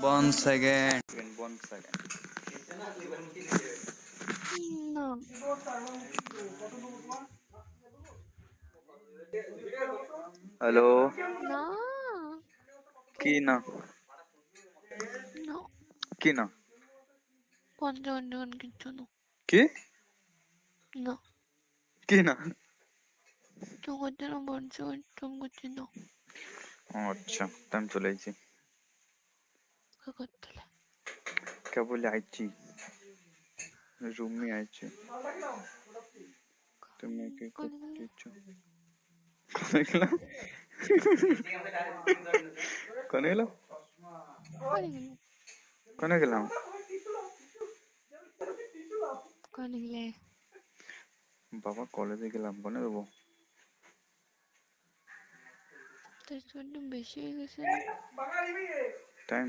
1 second. 1 second. না hello. না কি না? না কি না? 55 কিচ্ছু না কি? না কি না? জগতের বর্জ্য একদম করছি না আচ্ছা, টাইম চলে আইছি। কি করতে কেবল আইছি, রুমে আইছি। তুমি কি করতেছো? কোনে গেলাম? কোনে গেলাম? কোনে গেলাম? কলিলে বাবা কলেজে গেলাম, কোনে দেবো? তোর একটু বেশি হয়ে গেছে না টাইম